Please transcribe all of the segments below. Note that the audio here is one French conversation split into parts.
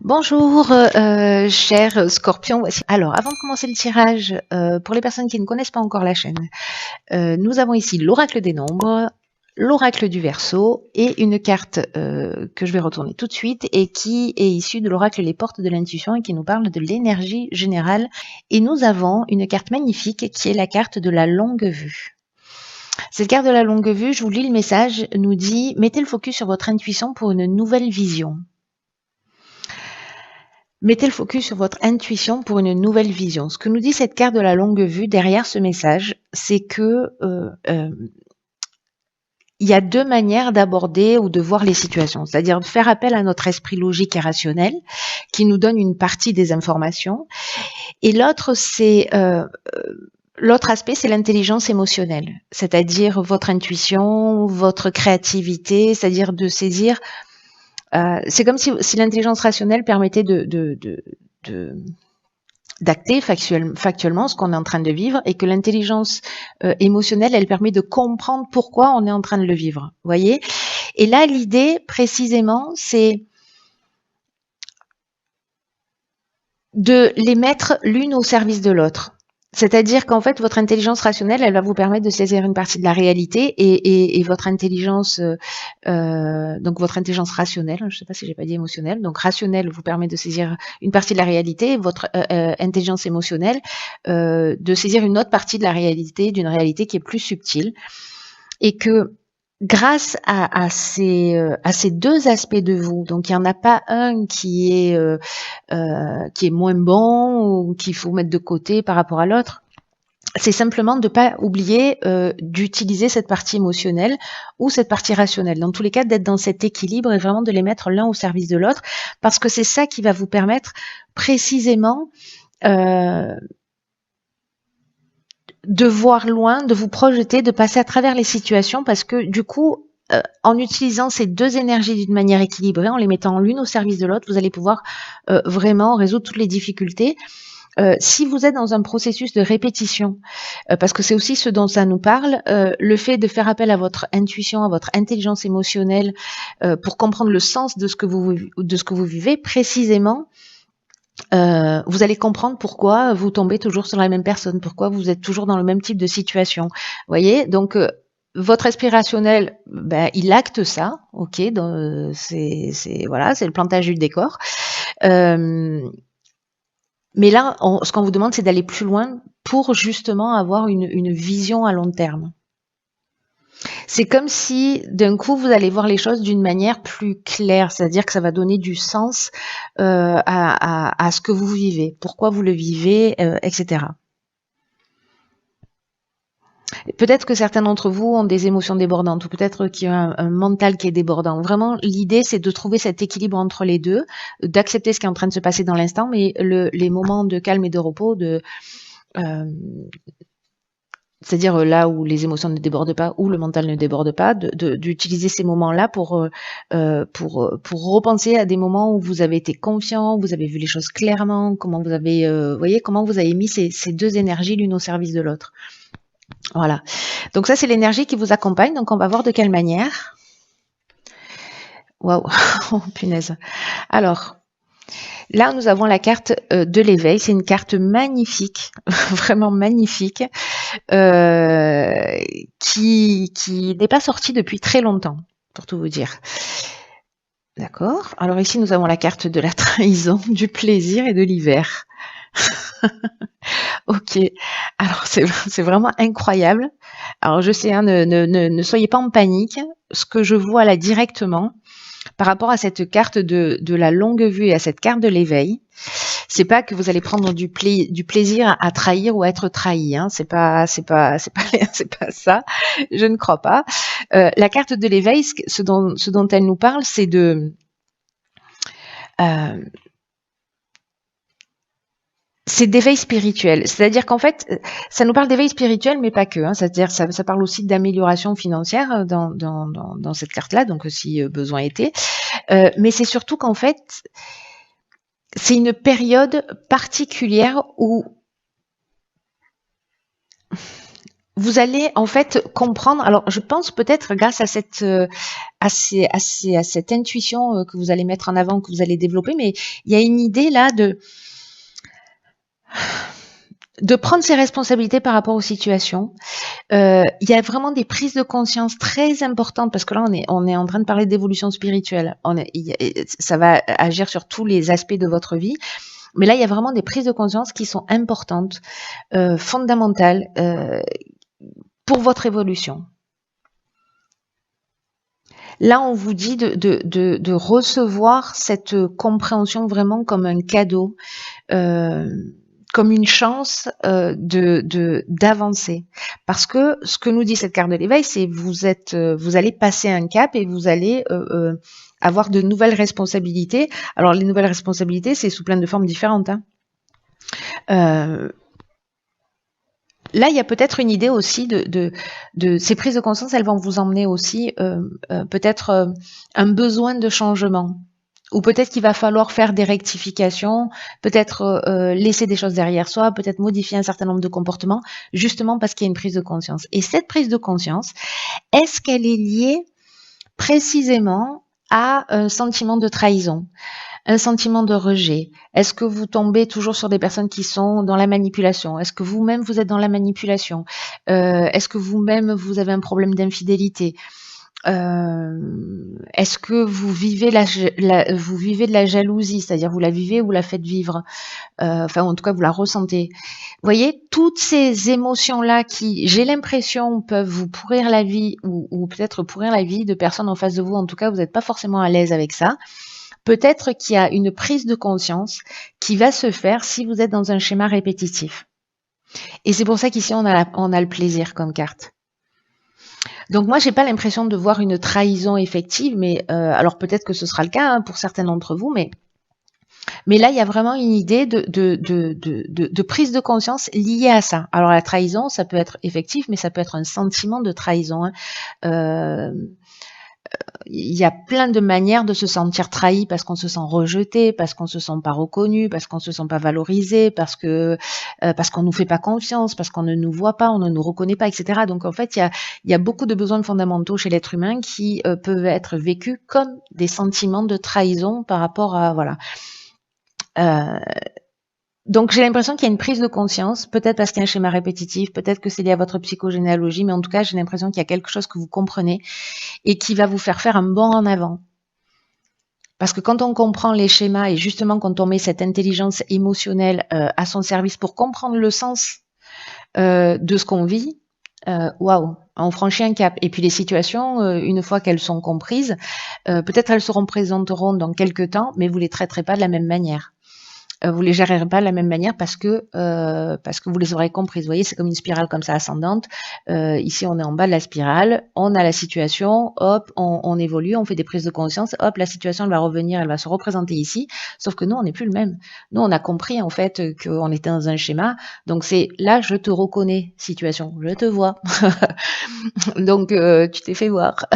Bonjour, cher Scorpion. Alors, avant de commencer le tirage, pour les personnes qui ne connaissent pas encore la chaîne, nous avons ici l'oracle des nombres, l'oracle du Verseau et une carte que je vais retourner tout de suite et qui est issue de l'oracle Les Portes de l'Intuition et qui nous parle de l'énergie générale. Et nous avons une carte magnifique qui est la carte de la longue vue. Cette carte de la longue vue, je vous lis le message, nous dit « Mettez le focus sur votre intuition pour une nouvelle vision ». Mettez le focus sur votre intuition pour une nouvelle vision. Ce que nous dit cette carte de la longue vue derrière ce message, c'est que il y a deux manières d'aborder ou de voir les situations, c'est-à-dire de faire appel à notre esprit logique et rationnel qui nous donne une partie des informations, et l'autre c'est l'autre aspect, c'est l'intelligence émotionnelle, c'est-à-dire votre intuition, votre créativité, c'est-à-dire de saisir. C'est comme si l'intelligence rationnelle permettait d'acter factuellement ce qu'on est en train de vivre et que l'intelligence émotionnelle, elle permet de comprendre pourquoi on est en train de le vivre. Vous voyez ? Et là, l'idée, précisément, c'est de les mettre l'une au service de l'autre. C'est-à-dire qu'en fait, votre intelligence rationnelle, elle va vous permettre de saisir une partie de la réalité et votre intelligence, donc votre intelligence rationnelle, je ne sais pas si j'ai pas dit émotionnelle, donc rationnelle vous permet de saisir une partie de la réalité, et votre intelligence émotionnelle de saisir une autre partie de la réalité, d'une réalité qui est plus subtile, et que grâce à ces deux aspects de vous, donc il n'y en a pas un qui est moins bon ou qu'il faut mettre de côté par rapport à l'autre. C'est simplement de ne pas oublier d'utiliser cette partie émotionnelle ou cette partie rationnelle. Dans tous les cas, d'être dans cet équilibre et vraiment de les mettre l'un au service de l'autre, parce que c'est ça qui va vous permettre précisément de voir loin, de vous projeter, de passer à travers les situations, parce que du coup, en utilisant ces deux énergies d'une manière équilibrée, en les mettant l'une au service de l'autre, vous allez pouvoir vraiment résoudre toutes les difficultés. Si vous êtes dans un processus de répétition, parce que c'est aussi ce dont ça nous parle, le fait de faire appel à votre intuition, à votre intelligence émotionnelle, pour comprendre le sens de ce que vous vivez précisément, vous allez comprendre pourquoi vous tombez toujours sur la même personne, pourquoi vous êtes toujours dans le même type de situation. Vous voyez, donc votre esprit rationnel, ben, il acte ça, ok, c'est voilà, c'est le plantage du décor. Mais là, ce qu'on vous demande, c'est d'aller plus loin pour justement avoir une vision à long terme. C'est comme si d'un coup vous allez voir les choses d'une manière plus claire, c'est-à-dire que ça va donner du sens à ce que vous vivez, pourquoi vous le vivez, etc. Peut-être que certains d'entre vous ont des émotions débordantes ou peut-être qu'il y a un mental qui est débordant. Vraiment, l'idée, c'est de trouver cet équilibre entre les deux, d'accepter ce qui est en train de se passer dans l'instant, mais les moments de calme et de repos, c'est-à-dire là où les émotions ne débordent pas, où le mental ne déborde pas, d'utiliser ces moments-là pour repenser à des moments où vous avez été confiant, vous avez vu les choses clairement, comment vous avez, voyez, comment vous avez mis ces deux énergies l'une au service de l'autre. Voilà. Donc ça, c'est l'énergie qui vous accompagne. Donc on va voir de quelle manière. Waouh, oh, punaise. Alors, là, nous avons la carte de l'éveil. C'est une carte magnifique, vraiment magnifique, qui n'est pas sortie depuis très longtemps, pour tout vous dire. D'accord. Alors ici, nous avons la carte de la trahison, du plaisir et de l'hiver. Ok. Alors, c'est vraiment incroyable. Alors, je sais, hein, ne soyez pas en panique. Ce que je vois là directement, par rapport à cette carte de la longue vue et à cette carte de l'éveil, c'est pas que vous allez prendre du plaisir à trahir ou à être trahi, hein. C'est pas ça. Je ne crois pas. La carte de l'éveil, ce dont elle nous parle, c'est c'est d'éveil spirituel. C'est-à-dire qu'en fait, ça nous parle d'éveil spirituel, mais pas que, hein. C'est-à-dire ça parle aussi d'amélioration financière dans cette carte-là, donc si besoin était. Mais c'est surtout qu'en fait, c'est une période particulière où vous allez en fait comprendre. Alors, je pense peut-être grâce à cette à cette intuition que vous allez mettre en avant, que vous allez développer, mais il y a une idée là de prendre ses responsabilités par rapport aux situations. Il y a vraiment des prises de conscience très importantes parce que là, on est en train de parler d'évolution spirituelle. Ça va agir sur tous les aspects de votre vie. Mais là, il y a vraiment des prises de conscience qui sont importantes, fondamentales pour votre évolution. Là, on vous dit de recevoir cette compréhension vraiment comme un cadeau, comme une chance d'avancer. Parce que ce que nous dit cette carte de l'éveil, c'est vous allez passer un cap et vous allez avoir de nouvelles responsabilités. Alors, les nouvelles responsabilités, c'est sous plein de formes différentes. Hein. Là, il y a peut-être une idée aussi de ces prises de conscience, elles vont vous emmener aussi peut-être un besoin de changement. Ou peut-être qu'il va falloir faire des rectifications, peut-être laisser des choses derrière soi, peut-être modifier un certain nombre de comportements, justement parce qu'il y a une prise de conscience. Et cette prise de conscience, est-ce qu'elle est liée précisément à un sentiment de trahison ? Un sentiment de rejet? Est-ce que vous tombez toujours sur des personnes qui sont dans la manipulation? Est-ce que vous-même vous êtes dans la manipulation? Est-ce que vous-même vous avez un problème d'infidélité? Est-ce que vous vivez vous vivez de la jalousie, c'est-à-dire vous la vivez ou vous la faites vivre? Enfin, en tout cas, vous la ressentez. Vous voyez, toutes ces émotions-là qui, j'ai l'impression, peuvent vous pourrir la vie ou peut-être pourrir la vie de personnes en face de vous. En tout cas, vous n'êtes pas forcément à l'aise avec ça. Peut-être qu'il y a une prise de conscience qui va se faire si vous êtes dans un schéma répétitif. Et c'est pour ça qu'ici, on a le plaisir comme carte. Donc moi, j'ai pas l'impression de voir une trahison effective, mais alors peut-être que ce sera le cas hein, pour certains d'entre vous, mais là, il y a vraiment une idée de prise de conscience liée à ça. Alors la trahison, ça peut être effectif, mais ça peut être un sentiment de trahison. Hein. Il y a plein de manières de se sentir trahi parce qu'on se sent rejeté, parce qu'on se sent pas reconnu, parce qu'on se sent pas valorisé, parce qu'on nous fait pas confiance, parce qu'on ne nous voit pas, on ne nous reconnaît pas, etc. Donc en fait, il y a beaucoup de besoins fondamentaux chez l'être humain qui peuvent être vécus comme des sentiments de trahison par rapport à voilà. Donc j'ai l'impression qu'il y a une prise de conscience, peut-être parce qu'il y a un schéma répétitif, peut-être que c'est lié à votre psychogénéalogie, mais en tout cas j'ai l'impression qu'il y a quelque chose que vous comprenez et qui va vous faire un bond en avant. Parce que quand on comprend les schémas et justement quand on met cette intelligence émotionnelle à son service pour comprendre le sens de ce qu'on vit, waouh, on franchit un cap. Et puis les situations, une fois qu'elles sont comprises, peut-être elles se représenteront dans quelques temps, mais vous les traiterez pas de la même manière. Vous les gérerez pas de la même manière parce que vous les aurez comprises. Vous voyez, c'est comme une spirale comme ça ascendante. Ici, on est en bas de la spirale, on a la situation, hop, on évolue, on fait des prises de conscience, hop, la situation elle va revenir, elle va se représenter ici. Sauf que nous, on n'est plus le même. Nous, on a compris en fait qu'on était dans un schéma. Donc c'est là, je te reconnais, situation, je te vois. Donc tu t'es fait voir.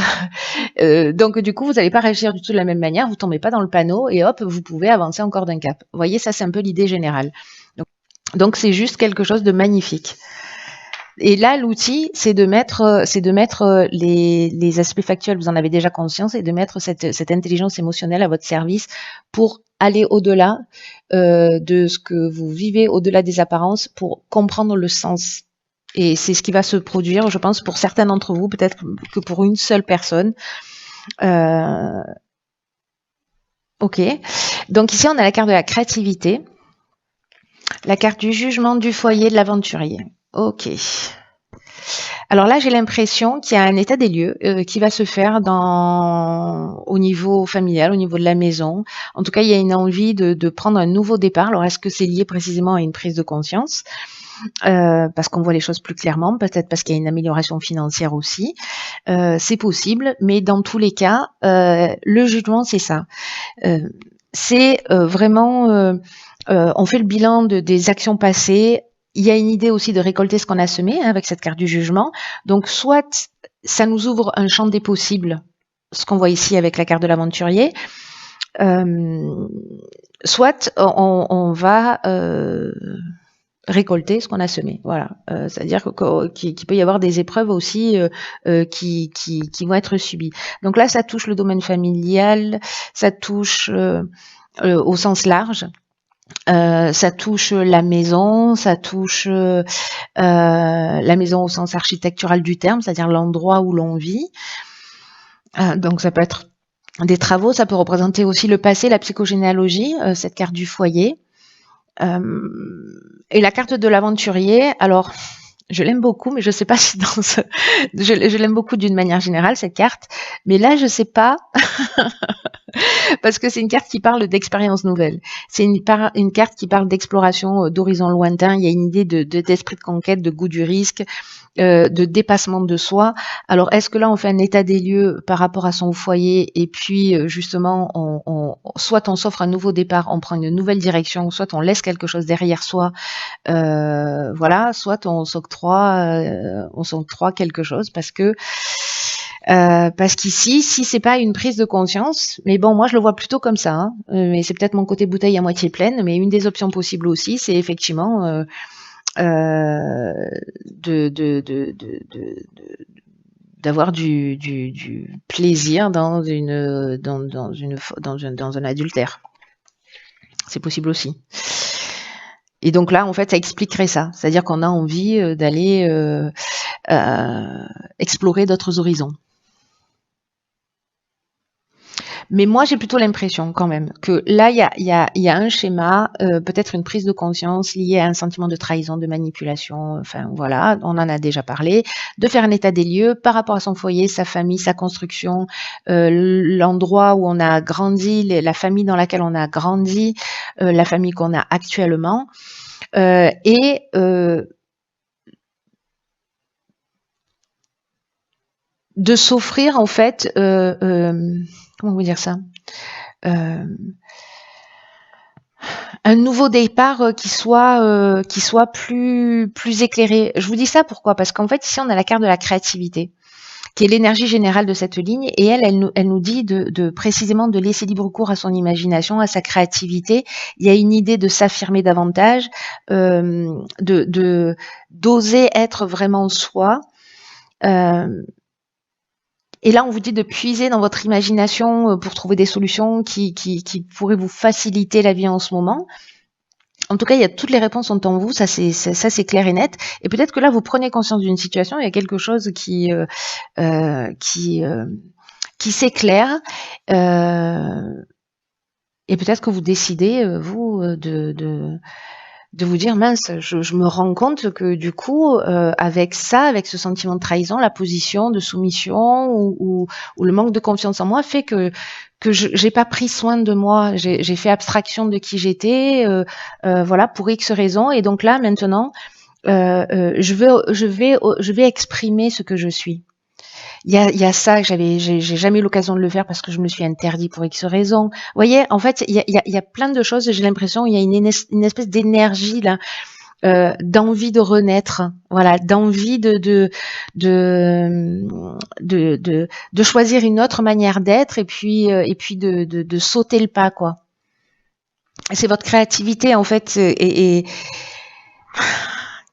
Donc du coup, vous n'allez pas réagir du tout de la même manière, vous tombez pas dans le panneau et hop, vous pouvez avancer encore d'un cap. Vous voyez, ça c'est un peu l'idée générale. Donc c'est juste quelque chose de magnifique. Et là, l'outil, c'est de mettre les aspects factuels, vous en avez déjà conscience, et de mettre cette intelligence émotionnelle à votre service pour aller au-delà de ce que vous vivez, au-delà des apparences, pour comprendre le sens. Et c'est ce qui va se produire, je pense, pour certains d'entre vous, peut-être que pour une seule personne. Ok. Donc ici, on a la carte de la créativité, la carte du jugement, du foyer, de l'aventurier. Ok. Alors là, j'ai l'impression qu'il y a un état des lieux qui va se faire au niveau familial, au niveau de la maison. En tout cas, il y a une envie de prendre un nouveau départ. Alors, est-ce que c'est lié précisément à une prise de conscience parce qu'on voit les choses plus clairement, peut-être parce qu'il y a une amélioration financière aussi. C'est possible, mais dans tous les cas, le jugement, c'est ça. C'est vraiment, on fait le bilan des actions passées. Il y a une idée aussi de récolter ce qu'on a semé avec cette carte du jugement. Donc, soit ça nous ouvre un champ des possibles, ce qu'on voit ici avec la carte de l'aventurier, soit on va récolter ce qu'on a semé. Voilà. C'est-à-dire qu'il peut y avoir des épreuves aussi qui vont être subies. Donc là, ça touche le domaine familial, ça touche au sens large. Ça touche la maison, ça touche la maison au sens architectural du terme, c'est-à-dire l'endroit où l'on vit. Donc ça peut être des travaux, ça peut représenter aussi le passé, la psychogénéalogie, cette carte du foyer. Et la carte de l'aventurier, alors je l'aime beaucoup, mais je sais pas si dans ce... je l'aime beaucoup d'une manière générale, cette carte, mais là je sais pas, parce que c'est une carte qui parle d'expériences nouvelles. C'est une carte qui parle d'exploration d'horizons lointains. Il y a une idée d'esprit de conquête, de goût du risque, de dépassement de soi. Alors, est-ce que là, on fait un état des lieux par rapport à son foyer et puis, justement, soit on s'offre un nouveau départ, on prend une nouvelle direction, soit on laisse quelque chose derrière soi, voilà, soit on s'octroie quelque chose parce qu'ici, si c'est pas une prise de conscience, mais bon, moi je le vois plutôt comme ça, hein, mais c'est peut-être mon côté bouteille à moitié pleine, mais une des options possibles aussi, c'est effectivement d'avoir du plaisir dans un adultère. C'est possible aussi. Et donc là, en fait, ça expliquerait ça. C'est-à-dire qu'on a envie d'aller explorer d'autres horizons. Mais moi, j'ai plutôt l'impression quand même que là, il y a un schéma, peut-être une prise de conscience liée à un sentiment de trahison, de manipulation, enfin voilà, on en a déjà parlé, de faire un état des lieux par rapport à son foyer, sa famille, sa construction, l'endroit où on a grandi, la famille dans laquelle on a grandi, la famille qu'on a actuellement, et de s'offrir en fait, comment vous dire ça, un nouveau départ qui soit plus éclairé. Je vous dis ça pourquoi? Parce qu'en fait ici on a la carte de la créativité, qui est l'énergie générale de cette ligne, et elle nous dit de précisément de laisser libre cours à son imagination, à sa créativité. Il y a une idée de s'affirmer davantage, d'oser être vraiment soi. Et là, on vous dit de puiser dans votre imagination pour trouver des solutions qui pourraient vous faciliter la vie en ce moment. En tout cas, il y a toutes les réponses sont en vous, ça c'est clair et net. Et peut-être que là, vous prenez conscience d'une situation, il y a quelque chose qui s'éclaire, et peut-être que vous décidez vous de vous dire mince, je me rends compte que du coup, avec ce sentiment de trahison, la position de soumission ou le manque de confiance en moi fait que j'ai pas pris soin de moi, j'ai fait abstraction de qui j'étais, voilà, pour X raisons. Et donc là, maintenant, je vais exprimer ce que je suis. Il y a ça que j'ai jamais eu l'occasion de le faire parce que je me suis interdit pour X raisons. Vous voyez, en fait, il y a plein de choses. J'ai l'impression il y a une espèce d'énergie là, d'envie de renaître, voilà, d'envie de choisir une autre manière d'être et puis de sauter le pas, quoi. C'est votre créativité en fait et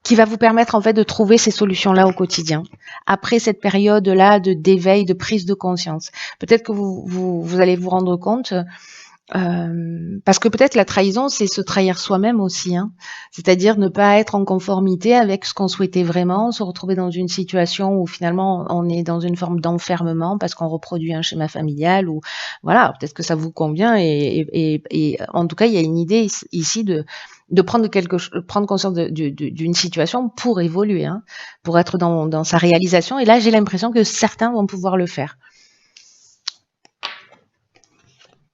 qui va vous permettre en fait de trouver ces solutions-là au quotidien. Après cette période-là d'éveil, de prise de conscience, peut-être que vous allez vous rendre compte, parce que peut-être la trahison, c'est se trahir soi-même aussi, hein. C'est-à-dire ne pas être en conformité avec ce qu'on souhaitait vraiment, se retrouver dans une situation où finalement on est dans une forme d'enfermement parce qu'on reproduit un schéma familial ou voilà, peut-être que ça vous convient et en tout cas il y a une idée ici de prendre conscience d'une situation pour évoluer, hein, pour être dans sa réalisation. Et là, j'ai l'impression que certains vont pouvoir le faire.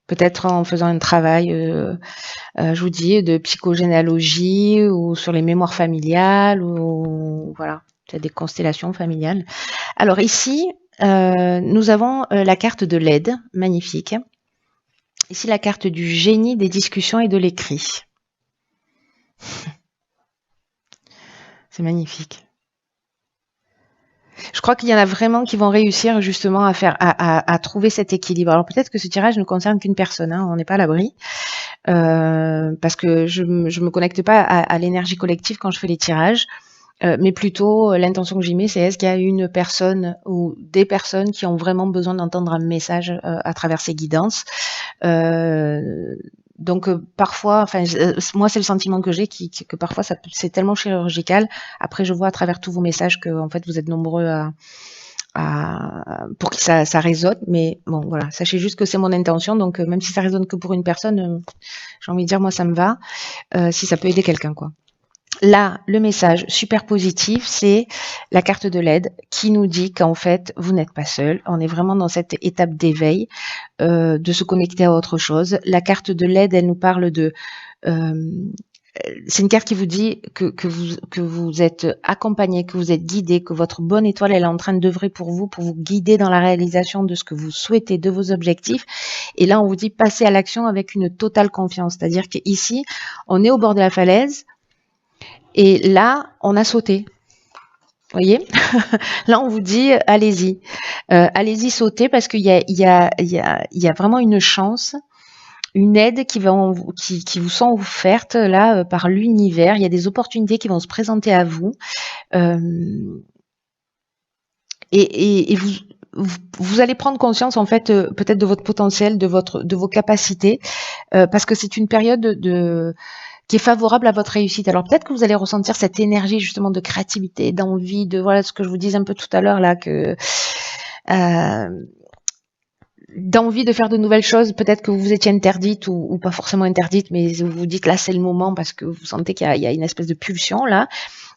Peut-être en faisant un travail, je vous dis, de psychogénéalogie ou sur les mémoires familiales ou voilà, peut-être des constellations familiales. Alors ici, nous avons la carte de l'aide, magnifique. Ici, la carte du génie des discussions et de l'écrit. C'est magnifique. Je crois qu'il y en a vraiment qui vont réussir justement à faire, à trouver cet équilibre. Alors peut-être que ce tirage ne concerne qu'une personne, hein, on n'est pas à l'abri, parce que je me connecte pas à l'énergie collective quand je fais les tirages. Mais plutôt, l'intention que j'y mets, c'est est-ce qu'il y a une personne ou des personnes qui ont vraiment besoin d'entendre un message à travers ces guidances. Donc parfois, enfin moi c'est le sentiment que j'ai que parfois c'est tellement chirurgical. Après je vois à travers tous vos messages que en fait vous êtes nombreux pour que ça résonne. Mais bon voilà, sachez juste que c'est mon intention. Donc même si ça résonne que pour une personne, j'ai envie de dire moi ça me va. Si ça peut aider quelqu'un quoi. Là, le message super positif, c'est la carte de l'aide qui nous dit qu'en fait, vous n'êtes pas seul. On est vraiment dans cette étape d'éveil, de se connecter à autre chose. La carte de l'aide, elle nous parle de... c'est une carte qui vous dit que vous êtes accompagné, que vous êtes guidé, que votre bonne étoile, elle est en train d'œuvrer pour vous guider dans la réalisation de ce que vous souhaitez, de vos objectifs. Et là, on vous dit passez à l'action avec une totale confiance. C'est-à-dire qu'ici, on est au bord de la falaise, et là, on a sauté. Vous voyez? Là, on vous dit, allez-y. Allez-y sauter parce qu'il y a vraiment une chance, une aide qui vous sont offertes là par l'univers. Il y a des opportunités qui vont se présenter à vous. Et vous allez prendre conscience en fait peut-être de votre potentiel, de vos capacités, parce que c'est une période qui est favorable à votre réussite. Alors peut-être que vous allez ressentir cette énergie justement de créativité, d'envie, de voilà ce que je vous disais un peu tout à l'heure là, que d'envie de faire de nouvelles choses. Peut-être que vous étiez interdite ou pas forcément interdite, mais vous vous dites là c'est le moment parce que vous sentez qu'il y a une espèce de pulsion là.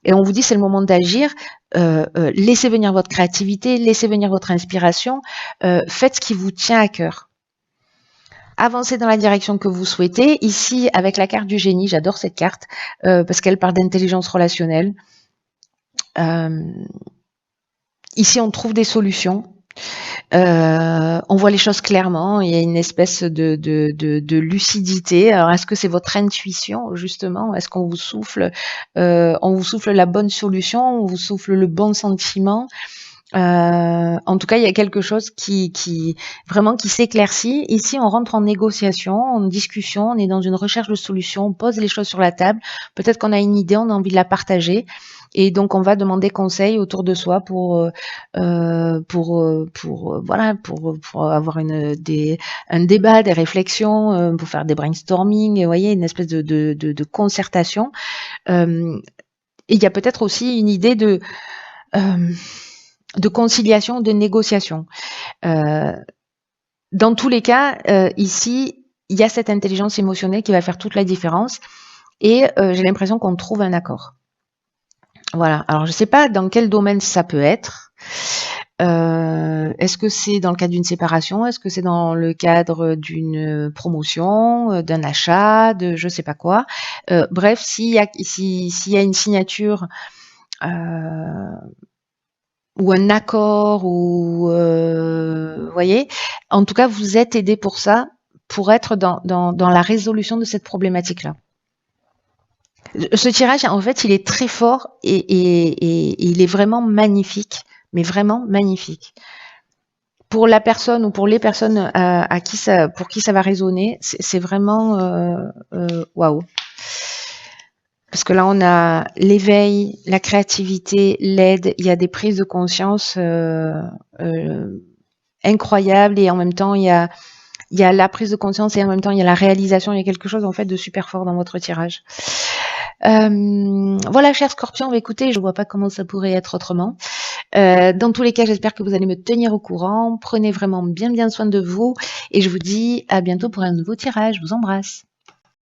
Et on vous dit c'est le moment d'agir. Laissez venir votre créativité, laissez venir votre inspiration. Faites ce qui vous tient à cœur. Avancez dans la direction que vous souhaitez. Ici, avec la carte du génie, j'adore cette carte parce qu'elle parle d'intelligence relationnelle. Ici, on trouve des solutions. On voit les choses clairement. Il y a une espèce de lucidité. Alors, est-ce que c'est votre intuition justement? Est-ce qu'on vous souffle, la bonne solution? On vous souffle le bon sentiment? En tout cas, il y a quelque chose qui vraiment qui s'éclaircit. Ici, on rentre en négociation, en discussion, on est dans une recherche de solution, on pose les choses sur la table. Peut-être qu'on a une idée, on a envie de la partager. Et donc, on va demander conseil autour de soi pour avoir un débat, des réflexions, pour faire des brainstorming, vous voyez, une espèce de concertation. Et il y a peut-être aussi une idée de conciliation, de négociation. Dans tous les cas, ici, il y a cette intelligence émotionnelle qui va faire toute la différence et j'ai l'impression qu'on trouve un accord. Voilà. Alors, je ne sais pas dans quel domaine ça peut être. Est-ce que c'est dans le cadre d'une séparation? Est-ce que c'est dans le cadre d'une promotion, d'un achat, de je sais pas quoi? Bref, s'il y a une signature ou un accord, ou voyez, en tout cas, vous êtes aidé pour ça, pour être dans la résolution de cette problématique-là. Ce tirage, en fait, il est très fort et il est vraiment magnifique, mais vraiment magnifique. Pour la personne ou pour les personnes pour qui ça va résonner, c'est vraiment waouh. Parce que là, on a l'éveil, la créativité, l'aide, il y a des prises de conscience incroyables et en même temps, il y a la prise de conscience et en même temps, il y a la réalisation. Il y a quelque chose en fait de super fort dans votre tirage. Voilà, chers scorpions, écoutez, je vois pas comment ça pourrait être autrement. Dans tous les cas, j'espère que vous allez me tenir au courant. Prenez vraiment bien soin de vous et je vous dis à bientôt pour un nouveau tirage. Je vous embrasse.